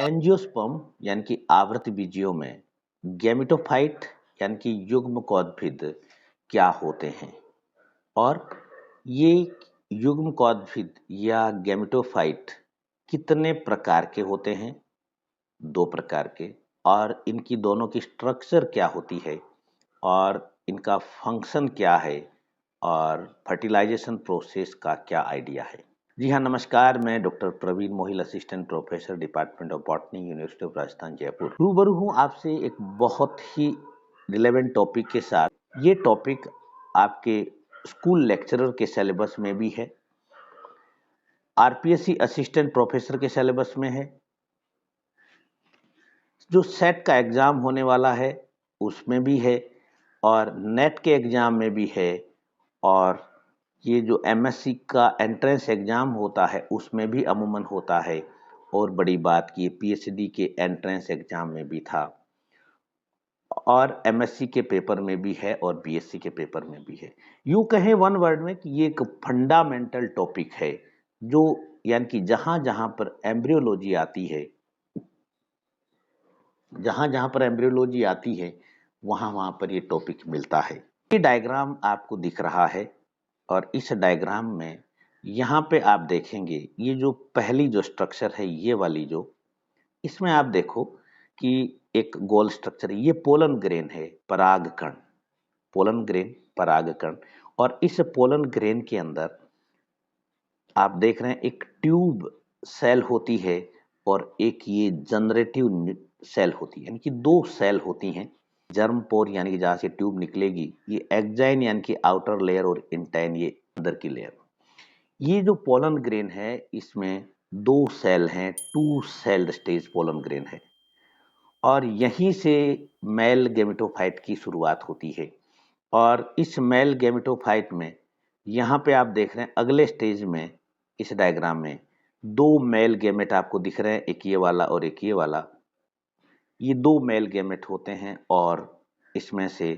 Angiosperm यानी कि आवृतबीजियों में गैमेटोफाइट यानी कि युग्मकोद्भिद क्या होते हैं और ये युग्मकोद्भिद या गैमेटोफाइट कितने प्रकार के होते हैं? 2 प्रकार के। और इनकी दोनों की स्ट्रक्चर क्या होती है और इनका फंक्शन क्या है और फर्टिलाइजेशन प्रोसेस का क्या आइडिया है? जी हाँ, नमस्कार। मैं doctor Praveen Mohil, assistant professor, department of botany, university of Rajasthan, Jaipur. रूबरू हूँ आपसे एक बहुत ही रिलेवेंट टॉपिक के साथ। ये टॉपिक आपके स्कूल लेक्चरर के सिलेबस में भी है, आरपीएससी असिस्टेंट प्रोफेसर के सिलेबस में है, जो सेट का एग्जाम होने वाला है उसमें भी है और नेट के एग्जाम में भी है, और ये जो एमएससी का एंट्रेंस एग्जाम होता है उसमें भी अमूमन होता है। और बड़ी बात की पीएचडी के एंट्रेंस एग्जाम में भी था और एमएससी के पेपर में भी है और बीएससी के पेपर में भी है। यूं कहें वन वर्ड में कि ये एक फंडामेंटल टॉपिक है, जो यानी कि जहां जहां पर एम्ब्रियोलॉजी आती है, जहां जहां पर एम्ब्रियोलॉजी आती है वहां वहां पर ये टॉपिक मिलता है। ये डायग्राम आपको दिख रहा है और इस डायग्राम में यहाँ पे आप देखेंगे ये जो पहली जो स्ट्रक्चर है, ये वाली जो, इसमें आप देखो कि एक गोल स्ट्रक्चर है। ये पोलन ग्रेन है, परागकण, पोलन ग्रेन, परागकण। और इस पोलन ग्रेन के अंदर आप देख रहे हैं एक ट्यूब सेल होती है और एक ये जनरेटिव सेल होती है, यानी कि 2 सेल होती हैं। जर्म पोर यानी कि जहाँ से ट्यूब निकलेगी, ये एक्जाइन यानी कि आउटर लेयर और इंटाइन ये अंदर की लेयर। ये जो पोलन ग्रेन है इसमें 2 सेल हैं, 2 सेल्ड स्टेज पोलन ग्रेन है और यहीं से मेल गैमेटोफाइट की शुरुआत होती है। और इस मेल गैमेटोफाइट में यहाँ पे आप देख रहे हैं अगले स्टेज में, इस डायग्राम में 2 मेल गैमेट आपको दिख रहे हैं, एक ये वाला और एक ये वाला। ये 2 मेल गैमेट होते हैं और इसमें से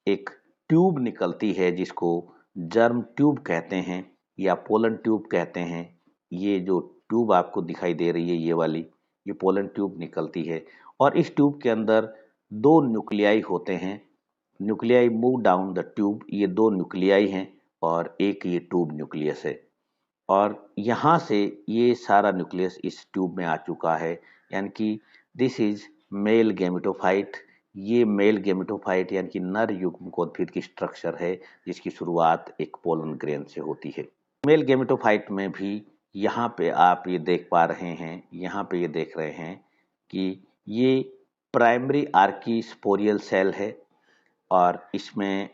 एक ट्यूब निकलती है जिसको जर्म ट्यूब कहते हैं या पोलन ट्यूब कहते हैं। ये जो ट्यूब आपको दिखाई दे रही है ये वाली, ये पोलन ट्यूब निकलती है और इस ट्यूब के अंदर 2 न्यूक्लियाई होते हैं। Nuclei move down the tube, ये 2 न्यूक्लियाई हैं और एक ये ट्यूब न्यूक्लियस है। और यहाँ से ये सारा न्यूक्लियस इस ट्यूब में आ चुका है, यानी कि दिस इज मेल गैमेटोफाइट। ये मेल गैमेटोफाइट यानी कि नर युग्मकोद्भिद की स्ट्रक्चर है जिसकी शुरुआत एक पोलन ग्रेन से होती है। मेल गैमेटोफाइट में भी यहाँ पे आप ये देख पा रहे हैं, यहाँ पे ये देख रहे हैं कि ये प्राइमरी आर्की स्पोरियल सेल है और इसमें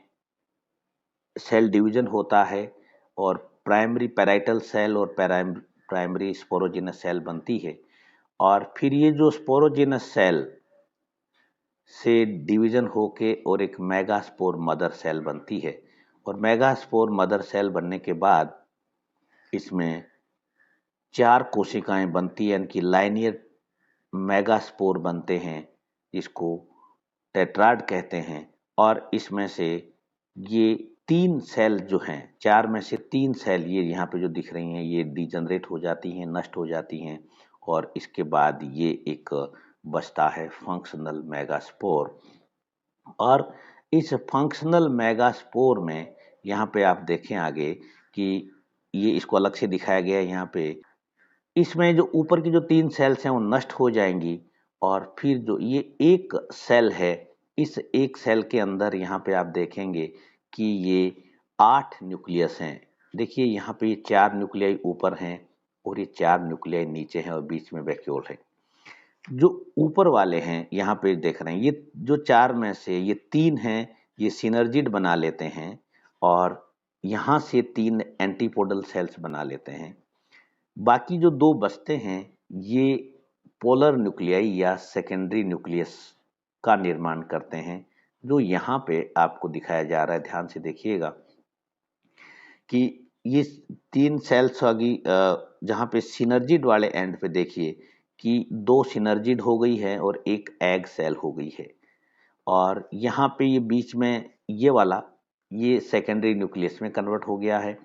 सेल डिवीजन होता है और प्राइमरी पैराइटल सेल और प्राइमरी स्पोरोजिनस सेल बनती है। और फिर ये जो स्पोरोजिनस सेल से डिवीजन होके और एक मेगास्पोर मदर सेल बनती है और मेगास्पोर मदर सेल बनने के बाद इसमें 4 कोशिकाएं बनती हैं, यानी कि लाइनियर मेगास्पोर बनते हैं जिसको टेट्राड कहते हैं। और इसमें से ये 3 सेल जो हैं, 4 में से 3 सेल ये यहाँ पे जो दिख रही हैं ये डिजनरेट हो जाती हैं, नष्ट हो जाती हैं और इसके बाद ये एक बचता है फंक्शनल मेगास्पोर। और इस फंक्शनल मेगास्पोर में यहाँ पे आप देखें आगे कि ये इसको अलग से दिखाया गया है यहाँ पे। इसमें जो ऊपर की जो 3 सेल्स हैं वो नष्ट हो जाएंगी और फिर जो ये एक सेल है, इस एक सेल के अंदर यहाँ पे आप देखेंगे कि ये 8 न्यूक्लियस हैं। देखिए यहाँ पे ये 4 न्यूक्लियाई ऊपर हैं और ये 4 न्यूक्लियाई नीचे हैं और बीच में वैक्यूल है। जो ऊपर वाले हैं यहाँ पे देख रहे हैं, ये जो 4 में से ये 3 हैं, ये सिनर्जिड बना लेते हैं और यहाँ से 3 एंटीपोडल सेल्स बना लेते हैं। बाकी जो 2 बचते हैं ये पोलर न्यूक्लियाई या सेकेंडरी न्यूक्लियस का निर्माण करते हैं, जो यहाँ पे आपको दिखाया जा रहा है। ध्यान से देखिएगा कि ये 3 सेल्स होगी, जहाँ पे सिनर्जिड वाले एंड पे देखिए कि 2 सिनर्जिड हो गई है और एक एग सेल हो गई है और यहाँ पे ये बीच में ये वाला ये सेकेंडरी न्यूक्लियस में कन्वर्ट हो गया है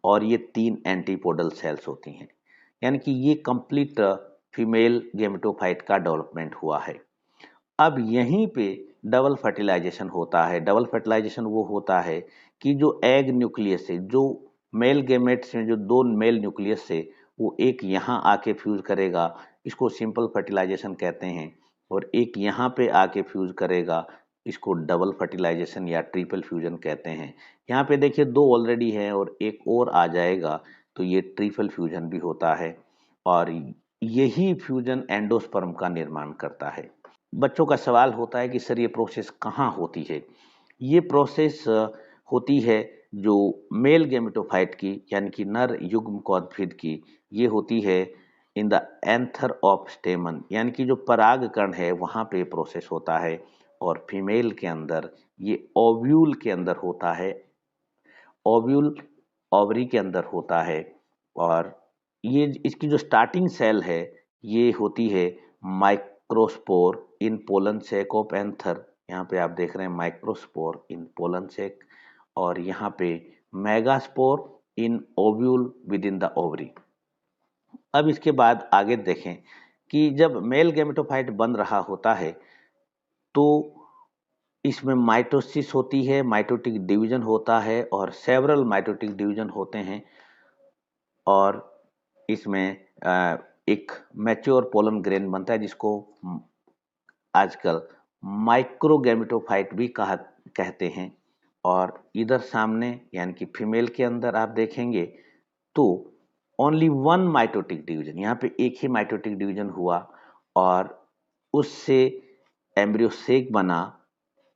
और ये 3 एंटीपोडल सेल्स होती हैं। यानी कि ये कंप्लीट फीमेल गेमेटोफाइट का डेवलपमेंट हुआ है। अब यहीं पे डबल फर्टिलाइजेशन होता है। डबल फर्टिलाइजेशन वो होता है कि जो एग न्यूक्लियस है, जो मेल गेमेट्स में जो दो मेल न्यूक्लियस है, वो एक यहाँ आके फ्यूज करेगा, इसको सिंपल फर्टिलाइजेशन कहते हैं, और एक यहाँ पे आके फ्यूज करेगा, इसको डबल फर्टिलाइजेशन या ट्रिपल फ्यूजन कहते हैं। यहाँ पे देखिए दो ऑलरेडी हैं और एक और आ जाएगा तो ये ट्रिपल फ्यूजन भी होता है, और यही फ्यूजन एंडोस्पर्म का निर्माण करता है। बच्चों का सवाल होता है कि सर ये प्रोसेस कहाँ होती है? ये प्रोसेस होती है जो मेल गेमेटोफाइट की यानी कि नर युग्म कौनफिद की, ये होती है इन द एंथर ऑफ स्टेमन, यानी कि जो परागकण है वहाँ पे प्रोसेस होता है, और फीमेल के अंदर ये ओव्यूल के अंदर होता है, ओव्यूल ओवरी के अंदर होता है। और ये इसकी जो स्टार्टिंग सेल है ये होती है microspore in pollen sake of anther. यहाँ पे आप देख रहे हैं माइक्रोस्पोर इन पोलन सेक, और यहाँ पे megaspore in ovule with in the ovary. अब इसके बाद आगे देखें कि जब मेल गेमेटोफाइट बन रहा होता है तो इसमें माइटोसिस होती है, माइटोटिक डिवीजन होता है, और सेवरल माइटोटिक डिवीजन होते हैं, और इसमें एक मैच्योर पोलन ग्रेन बनता है जिसको आजकल माइक्रोगैमेटोफाइट भी कहते हैं। और इधर सामने यानी कि फीमेल के अंदर आप देखेंगे तो ओनली वन माइटोटिक डिवीजन, यहाँ पे एक ही माइटोटिक डिवीजन हुआ, और उससे एम्ब्रियो सेक बना,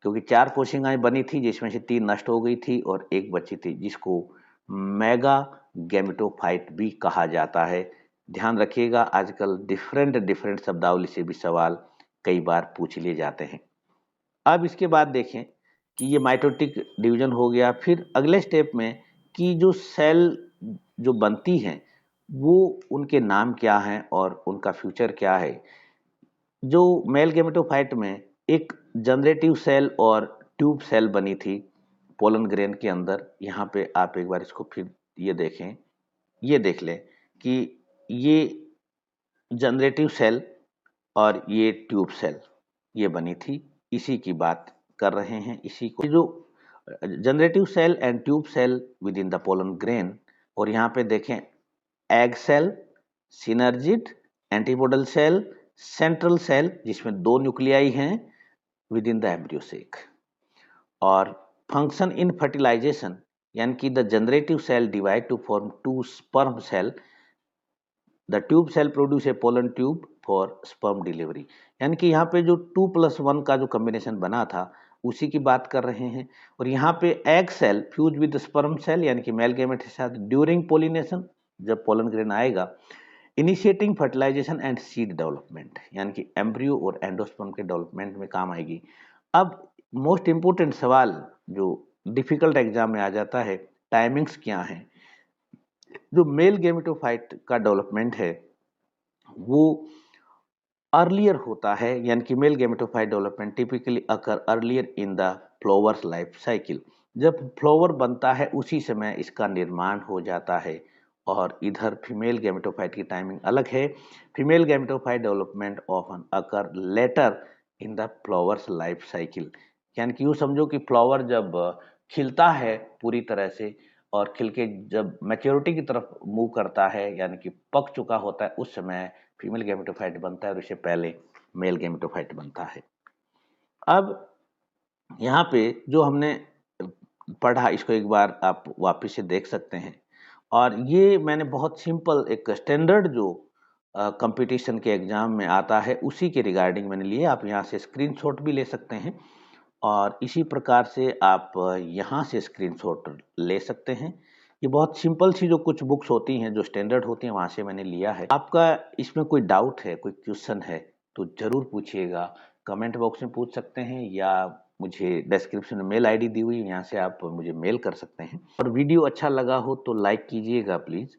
क्योंकि 4 कोशिकाएं बनी थी जिसमें से 3 नष्ट हो गई थी और एक बची थी, जिसको मेगा गैमेटोफाइट भी कहा जाता है। ध्यान रखिएगा आजकल डिफरेंट डिफरेंट शब्दावली से भी सवाल कई बार पूछ लिए जाते हैं। अब इसके बाद देखें कि ये माइटोटिक डिवीजन हो गया, फिर अगले स्टेप में कि जो सेल जो बनती हैं वो उनके नाम क्या हैं और उनका फ्यूचर क्या है। जो मेल गेमेटोफाइट में एक जनरेटिव सेल और ट्यूब सेल बनी थी पोलन ग्रेन के अंदर। यहाँ पे आप एक बार इसको फिर ये देखें, ये देख लें कि ये जनरेटिव सेल और ये ट्यूब सेल ये बनी थी, इसी की बात कर रहे हैं। इसी को जो generative cell and tube cell within the pollen grain, और यहाँ पे देखें egg cell, synergid, antipodal cell, central cell जिसमें 2 न्यूक्लियाई हैं within the embryo sac, और फंक्शन इन फर्टिलाइजेशन यानी कि the generative cell divide to form 2 sperm cell, the tube cell produce a pollen tube for sperm delivery. यानी कि यहाँ पे जो 2+1 का जो कॉम्बिनेशन बना था उसी की बात कर रहे हैं। और यहाँ पे egg cell fuse with sperm cell यानी कि मेल गैमेट के साथ ड्यूरिंग पोलिनेशन, जब पोलन ग्रेन आएगा, initiating fertilization and seed development, यानी कि एम्ब्रियो और एंडोस्पर्म के डेवलपमेंट में काम आएगी। अब मोस्ट इंपोर्टेंट सवाल जो डिफिकल्ट एग्जाम में आ जाता है, टाइमिंग्स क्या हैं। जो मेल गेमेटोफाइट का डेवलपमेंट है वो अर्लियर होता है, यानी कि mail gametophyte development typically occur earlier in the flower's life cycle. जब फ्लावर बनता है उसी समय इसका निर्माण हो जाता है, और इधर फीमेल गेमेटोफाइट की टाइमिंग अलग है। Female gametophyte development often occur later in the flower's life cycle, यानी कि यूँ समझो कि फ्लावर जब खिलता है पूरी तरह से और खिल के जब मैच्योरिटी की तरफ मूव करता है यानी कि पक चुका होता है, उस समय फीमेल गेमेटोफाइट बनता है और इससे पहले मेल गेमेटोफाइट बनता है। अब यहाँ पे जो हमने पढ़ा इसको एक बार आप वापस से देख सकते हैं, और ये मैंने बहुत सिंपल एक स्टैंडर्ड जो कंपटीशन के एग्जाम में आता है उसी के रिगार्डिंग मैंने लिए। आप यहाँ से स्क्रीनशॉट भी ले सकते हैं, और इसी प्रकार से आप यहाँ से स्क्रीनशॉट ले सकते हैं। ये बहुत सिंपल सी जो कुछ बुक्स होती हैं जो स्टैंडर्ड होती हैं वहाँ से मैंने लिया है। आपका इसमें कोई डाउट है, कोई क्वेश्चन है तो ज़रूर पूछिएगा, कमेंट बॉक्स में पूछ सकते हैं, या मुझे डिस्क्रिप्शन में मेल आईडी दी हुई है, यहाँ से आप मुझे मेल कर सकते हैं। और वीडियो अच्छा लगा हो तो लाइक कीजिएगा प्लीज़,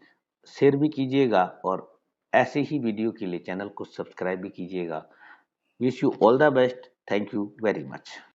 शेयर भी कीजिएगा, और ऐसे ही वीडियो के लिए चैनल को सब्सक्राइब भी कीजिएगा। Wish you all the best. Thank you very much.